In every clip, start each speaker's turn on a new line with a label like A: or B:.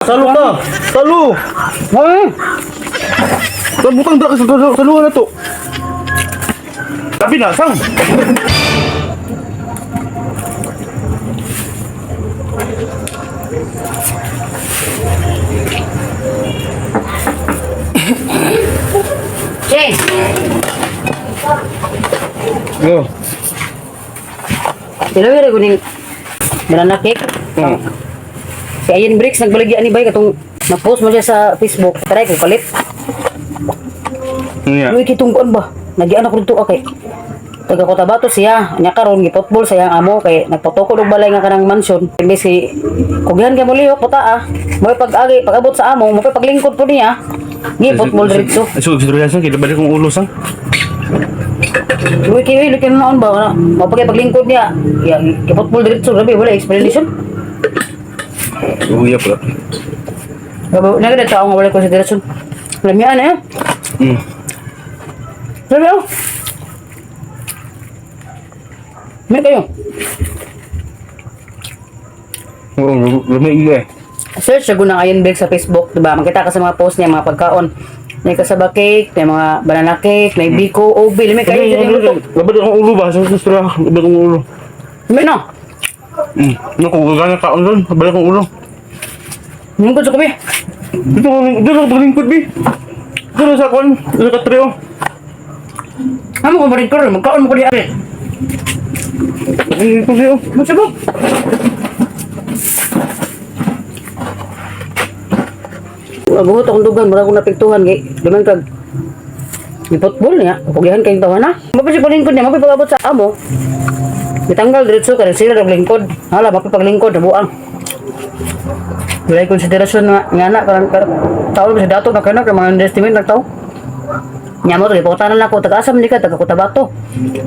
A: Salo ka! Salo!
B: Ay!
A: Butang da ka sa saluhan na to. Sabi na, sang!
B: Che!
A: Go.
B: Pinawira ko ning banana cake. Si Ian Bricks nagbalagi ani bay katong na-post mo siya sa Facebook. Try ko palit.
A: Ano
B: Uy, kitong kuan ba? Nagian ako dito okay. Taga Cotabato siya, nya karon gipotbol sa iyang amo kay nagpatoko og balay nga kanang mansion. Imbes si kugihan kay mo liyo puta ah. Mo pag-agi, pag-abot sa amo, mo paglingkod po niya. Gi potbol diretso.
A: Ay, istorya sang, kita balik kong ulo sang.
B: Uy, kiwi, lukin noon ba? Mo paglingkod niya. Ya, gipotbol diretso, grabe wala explanation.
A: Uya pala.
B: Gabo, nagada tao nga wala konsiderasyon. Lamian eh. Sabi ako. May kayo.
A: Oo, lumig eh.
B: Search siya gunang Ian Bricks sa Facebook, diba? Makita ka sa mga post niya, mga pagkaon. May kasaba cake, may mga banana cake, may biko, obil, may kayo dyan yung luto.
A: Labad akong ulo ba? Sa istorya, labad akong ulo.
B: May no?
A: Naku, gagana kaon doon. Labad akong ulo.
B: Lingkod sa kabi.
A: Dito ako paglingkod, bi. Dito sa kon, sa katreo.
B: Amo ko maring karoon, magkaon mo ko di ari.
A: Ito siya.
B: Magsabog. Buhot akong dugan, mura akong napiktuhan kay duman kag ipotbol niya, pugihan kayong tawa na. Mapasig paglingkod niya, mapipag-abot sa amo. Itanggal diretso ka, sila naglingkod. Hala, mapipaglingkod, nabuang. Wala yung konsiderasyon nga na, karang tao ba sa dato na kanak, mga underestimate na tao. Nya mo, ipakutanan lang ako, taga-asam di ka, taga-Cotabato.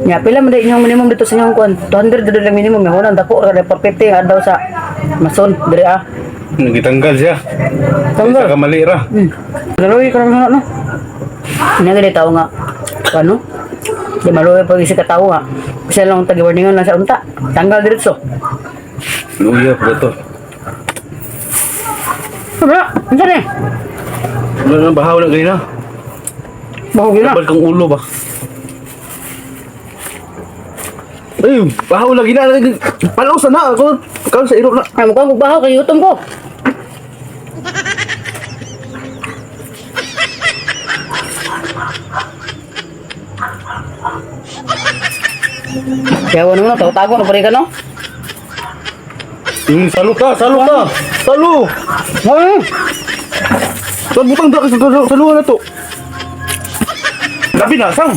B: Nya, pila mo din inyong minimum dito sa inyong kuwan. 200 dito lang minimum, yung unang dako, kada 450 nga daw sa mason, diri ah.
A: Nagitanggal siya.
B: Tanggal.
A: Sa kamalira.
B: Laluwi ka naman, no? Hindi tao nga, ano? Di maluwi pag isi katao nga. Kasi lang tagi-warningan lang sa unta. Tanggal diretso.
A: Uya pala to.
B: Wala, ano saan eh?
A: Wala na, bahaw na ganyan na.
B: Bahog yun na.
A: Labad kang ulo ba? Ay, bahaw lagi na. Palaw sana. Ako sa iro na.
B: Ay, mukhang magbahaw kay yutom ko. Kaya ano na, tago-tago na pari ka, no?
A: Salo ka, salo ka. Salo.
B: Ay!
A: Saan butang da ka sa saluhan na to. Sabi na, sang.